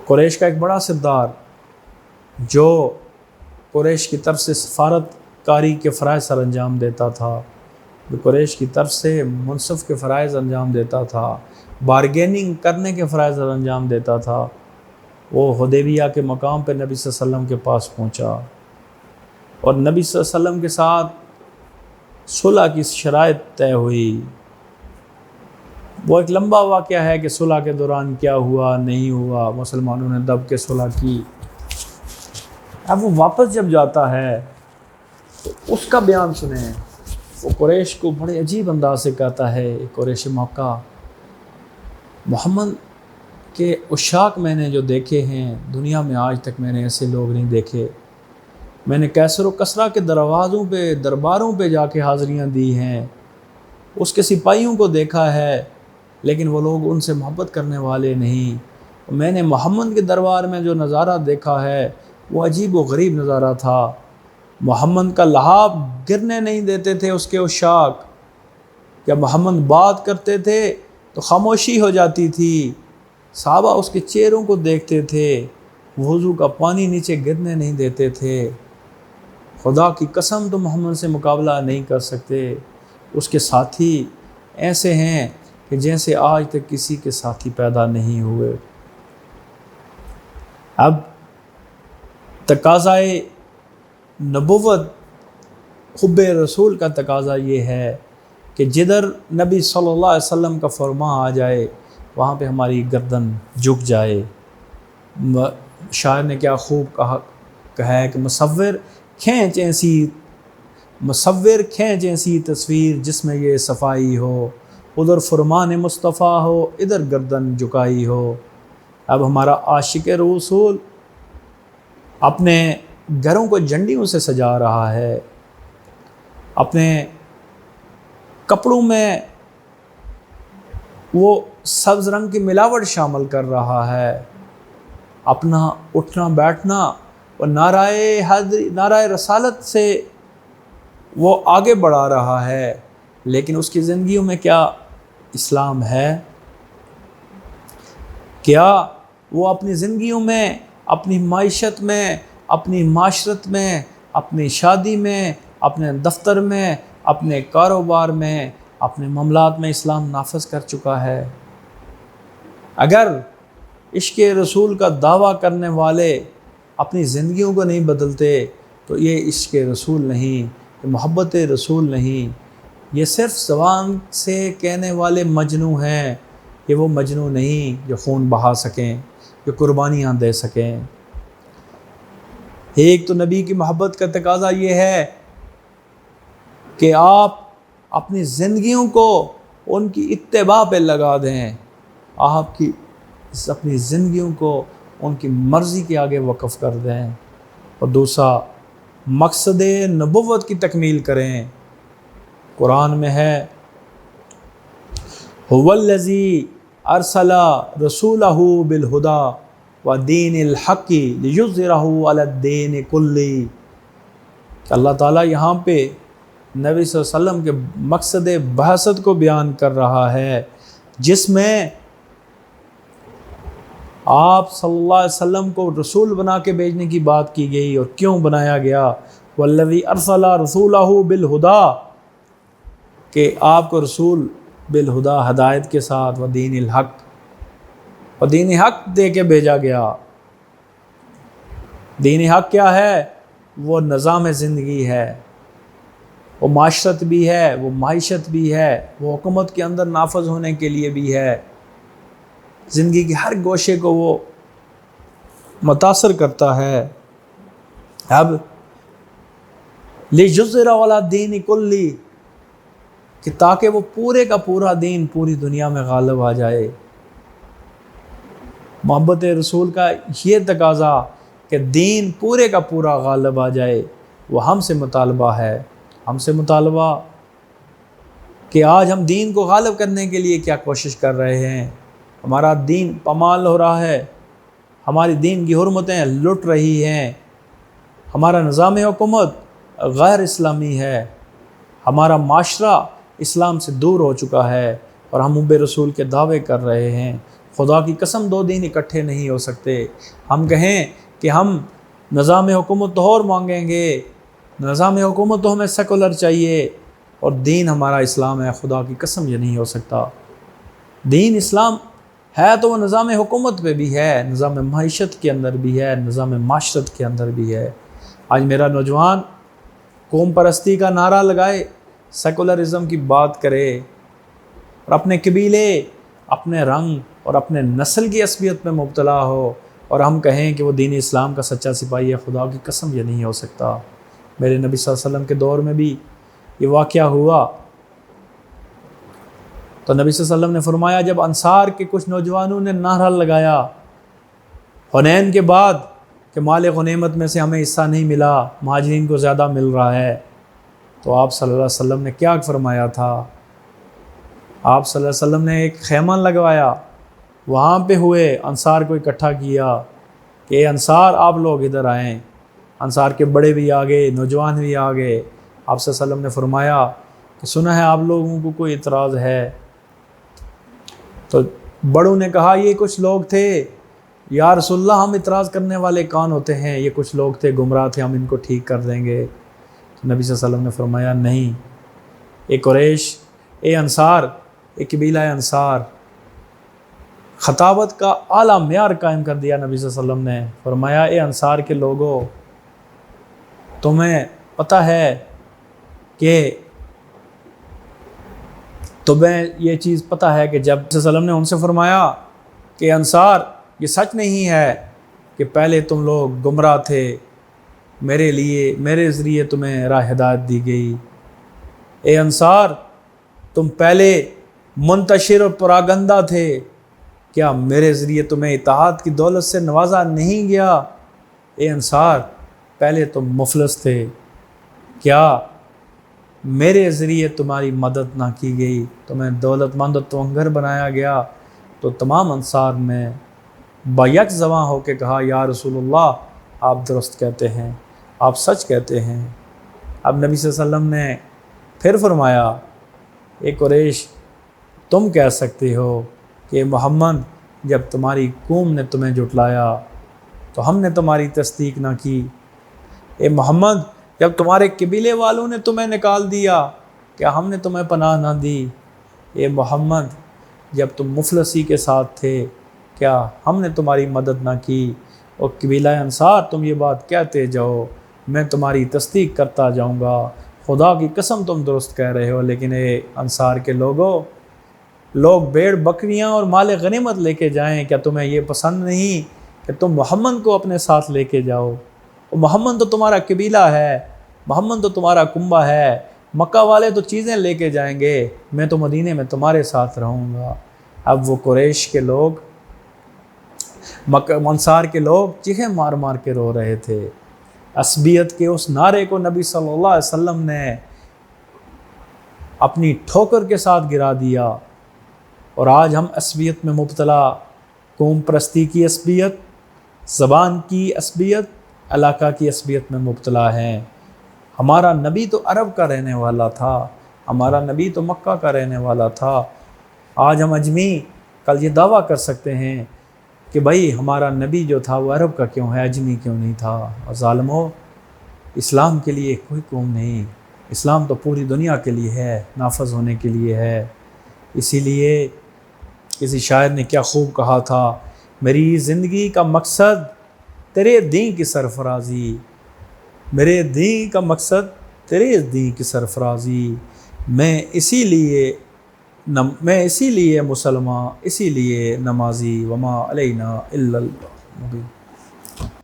قریش کا ایک بڑا سردار جو قریش کی طرف سے سفارت کاری کے فرائض سر انجام دیتا تھا، جو قریش کی طرف سے منصف کے فرائض انجام دیتا تھا، بارگیننگ کرنے کے فرائض انجام دیتا تھا، وہ حدیبیہ کے مقام پہ نبی صلی اللہ علیہ وسلم کے پاس پہنچا اور نبی صلی اللہ علیہ وسلم کے ساتھ صلح کی شرائط طے ہوئی۔ وہ ایک لمبا واقعہ ہے کہ صلح کے دوران کیا ہوا نہیں ہوا، مسلمانوں نے دب کے صلح کی۔ اب وہ واپس جب جاتا ہے تو اس کا بیان سنیں۔ وہ قریش کو بڑے عجیب انداز سے کہتا ہے، قریش مکہ، محمد کے عشاق میں نے جو دیکھے ہیں دنیا میں آج تک میں نے ایسے لوگ نہیں دیکھے۔ میں نے کیسر و کسریٰ کے دروازوں پہ درباروں پہ جا کے حاضریاں دی ہیں، اس کے سپاہیوں کو دیکھا ہے، لیکن وہ لوگ ان سے محبت کرنے والے نہیں۔ میں نے محمد کے دربار میں جو نظارہ دیکھا ہے وہ عجیب و غریب نظارہ تھا۔ محمد کا لحاف گرنے نہیں دیتے تھے اس کے عشاق، جب محمد بات کرتے تھے تو خاموشی ہو جاتی تھی، صحابہ اس کے چہروں کو دیکھتے تھے، وضو کا پانی نیچے گرنے نہیں دیتے تھے۔ خدا کی قسم تو محمد سے مقابلہ نہیں کر سکتے۔ اس کے ساتھی ایسے ہیں کہ جیسے آج تک کسی کے ساتھی پیدا نہیں ہوئے۔ اب تقاضائے نبوت، حب رسول کا تقاضا یہ ہے کہ جدھر نبی صلی اللہ علیہ وسلم کا فرمان آ جائے وہاں پہ ہماری گردن جھک جائے۔ شاعر نے کیا خوب کہا ہے کہ مصور کھینچ ایسی تصویر جس میں یہ صفائی ہو، ادھر فرمان مصطفیٰ ہو ادھر گردن جھکائی ہو۔ اب ہمارا عاشق رسول اپنے گھروں کو جھنڈیوں سے سجا رہا ہے، اپنے کپڑوں میں وہ سبز رنگ کی ملاوٹ شامل کر رہا ہے، اپنا اٹھنا بیٹھنا اور نعرہ رسالت سے وہ آگے بڑھا رہا ہے، لیکن اس کی زندگیوں میں کیا اسلام ہے؟ کیا وہ اپنی زندگیوں میں، اپنی معیشت میں، اپنی معاشرت میں، اپنی شادی میں، اپنے دفتر میں، اپنے کاروبار میں، اپنے معاملات میں اسلام نافذ کر چکا ہے؟ اگر عشق رسول کا دعویٰ کرنے والے اپنی زندگیوں کو نہیں بدلتے تو یہ عشق رسول نہیں، یہ محبت رسول نہیں، یہ صرف زبان سے کہنے والے مجنو ہیں۔ یہ وہ مجنو نہیں جو خون بہا سکیں، جو قربانیاں دے سکیں۔ ایک تو نبی کی محبت کا تقاضا یہ ہے کہ آپ اپنی زندگیوں کو ان کی اتباع پہ لگا دیں، آپ کی اپنی زندگیوں کو ان کی مرضی کے آگے وقف کر دیں، اور دوسرا مقصد نبوت کی تکمیل کریں۔ قرآن میں ہے هو الذی ارسل رسولہ بالہدی ودین الحق لیظہرہ علی الدین کلہ۔ اللہ تعالیٰ یہاں پہ نبی صلی اللہ علیہ وسلم کے مقصد بعثت کو بیان کر رہا ہے، جس میں آپ صلی اللہ علیہ وسلم کو رسول بنا کے بھیجنے کی بات کی گئی، اور کیوں بنایا گیا؟ والذی ارسل رسولہ بالہدی، کہ آپ کو رسول بالہدی ہدایت کے ساتھ ودین الحق، اور دین حق دے کے بھیجا گیا۔ دین حق کیا ہے؟ وہ نظام زندگی ہے، وہ معاشرت بھی ہے، وہ معیشت بھی ہے، وہ حکومت کے اندر نافذ ہونے کے لیے بھی ہے، زندگی کے ہر گوشے کو وہ متاثر کرتا ہے۔ اب لیظہرہ علی الدین کلہ، کہ تاکہ وہ پورے کا پورا دین پوری دنیا میں غالب آ جائے۔ محبت رسول کا یہ تقاضا کہ دین پورے کا پورا غالب آ جائے، وہ ہم سے مطالبہ ہے، ہم سے مطالبہ کہ آج ہم دین کو غالب کرنے کے لیے کیا کوشش کر رہے ہیں۔ ہمارا دین پامال ہو رہا ہے، ہماری دین کی حرمتیں لٹ رہی ہیں، ہمارا نظام حکومت غیر اسلامی ہے، ہمارا معاشرہ اسلام سے دور ہو چکا ہے، اور ہم حب رسول کے دعوے کر رہے ہیں۔ خدا کی قسم 2 دین اکٹھے نہیں ہو سکتے۔ ہم کہیں کہ ہم نظام حکومت تو اور مانگیں گے، نظام حکومت تو ہمیں سیکولر چاہیے، اور دین ہمارا اسلام ہے، خدا کی قسم یہ نہیں ہو سکتا۔ دین اسلام ہے تو وہ نظام حکومت پہ بھی ہے، نظام معیشت کے اندر بھی ہے، نظام معاشرت کے اندر بھی ہے۔ آج میرا نوجوان قوم پرستی کا نعرہ لگائے، سیکولرزم کی بات کرے، اور اپنے قبیلے، اپنے رنگ اور اپنے نسل کی عصبیت میں مبتلا ہو، اور ہم کہیں کہ وہ دین اسلام کا سچا سپاہی ہے، خدا کی قسم یہ نہیں ہو سکتا۔ میرے نبی صلی اللہ علیہ وسلم کے دور میں بھی یہ واقعہ ہوا، تو نبی صلی اللہ علیہ وسلم نے فرمایا جب انصار کے کچھ نوجوانوں نے نعرہ لگایا حنین کے بعد کہ مال غنیمت میں سے ہمیں حصہ نہیں ملا، مہاجرین کو زیادہ مل رہا ہے، تو آپ صلی اللہ علیہ وسلم نے کیا فرمایا تھا؟ آپ صلی اللہ علیہ وسلم نے ایک خیمہ لگوایا، وہاں پہ ہوئے انصار کو اکٹھا کیا کہ اے انصار آپ لوگ ادھر آئیں۔ انصار کے بڑے بھی آ گئے، نوجوان بھی آ گئے۔ آپ صلی اللہ علیہ وسلم نے فرمایا کہ سنا ہے آپ لوگوں کو کوئی اعتراض ہے؟ تو بڑوں نے کہا یہ کچھ لوگ تھے، یا رسول اللہ ہم اعتراض کرنے والے کون ہوتے ہیں، یہ کچھ لوگ تھے گمراہ تھے، ہم ان کو ٹھیک کر دیں گے۔ تو نبی صلی اللہ علیہ وسلم نے فرمایا نہیں، اے قریش، اے انصار، اے قبیلہ انصار، خطابت کا اعلیٰ معیار قائم کر دیا نبی صلی اللہ علیہ وسلم نے۔ فرمایا اے انصار کے لوگوں، تمہیں پتہ ہے کہ تمہیں یہ چیز پتہ ہے کہ جب صلی اللہ علیہ وسلم نے ان سے فرمایا کہ انصار یہ سچ نہیں ہے کہ پہلے تم لوگ گمراہ تھے، میرے ذریعے تمہیں راہ ہدایت دی گئی، اے انصار تم پہلے منتشر اور پراگندہ تھے، کیا میرے ذریعے تمہیں اطاعت کی دولت سے نوازا نہیں گیا؟ اے انصار پہلے تم مفلس تھے، کیا میرے ذریعے تمہاری مدد نہ کی گئی، تمہیں دولت مند و توانگر بنایا گیا؟ تو تمام انصار نے بیک زباں ہو کے کہا یا رسول اللہ آپ درست کہتے ہیں، آپ سچ کہتے ہیں۔ اب نبی صلی اللہ علیہ وسلم نے پھر فرمایا اے قریش، تم کہہ سکتے ہو کہ محمد جب تمہاری قوم نے تمہیں جھٹلایا تو ہم نے تمہاری تصدیق نہ کی، اے محمد جب تمہارے قبیلے والوں نے تمہیں نکال دیا کیا ہم نے تمہیں پناہ نہ دی، اے محمد جب تم مفلسی کے ساتھ تھے کیا ہم نے تمہاری مدد نہ کی؟ اور قبیلہ انصار تم یہ بات کہتے جاؤ، میں تمہاری تصدیق کرتا جاؤں گا، خدا کی قسم تم درست کہہ رہے ہو۔ لیکن اے انصار کے لوگوں، لوگ بھیڑ بکریاں اور مال غنیمت لے کے جائیں، کیا تمہیں یہ پسند نہیں کہ تم محمد کو اپنے ساتھ لے کے جاؤ؟ محمد تو تمہارا قبیلہ ہے، محمد تو تمہارا کنبہ ہے، مکہ والے تو چیزیں لے کے جائیں گے، میں تو مدینے میں تمہارے ساتھ رہوں گا۔ اب وہ قریش کے لوگ، انصار کے لوگ چیخیں مار مار کے رو رہے تھے۔ عصبیت کے اس نعرے کو نبی صلی اللہ علیہ وسلم نے اپنی ٹھوکر کے ساتھ گرا دیا، اور آج ہم عصبیت میں مبتلا، قوم پرستی کی عصبیت، زبان کی عصبیت، علاقہ کی عصبیت میں مبتلا ہیں۔ ہمارا نبی تو عرب کا رہنے والا تھا، ہمارا نبی تو مکہ کا رہنے والا تھا۔ آج ہم اجمی کل یہ دعویٰ کر سکتے ہیں کہ بھائی ہمارا نبی جو تھا وہ عرب کا کیوں ہے، اجمی کیوں نہیں تھا؟ اور ظالمو، اسلام کے لیے کوئی قوم نہیں، اسلام تو پوری دنیا کے لیے ہے، نافذ ہونے کے لیے ہے۔ اسی لیے کسی شاعر نے کیا خوب کہا تھا، میری زندگی کا مقصد تیرے دین کی سرفرازی، میرے دین کا مقصد تیرے دین کی سرفرازی، میں اسی لیے مسلمان، اسی لیے نمازی، وما علینا الا البلاغ المبین۔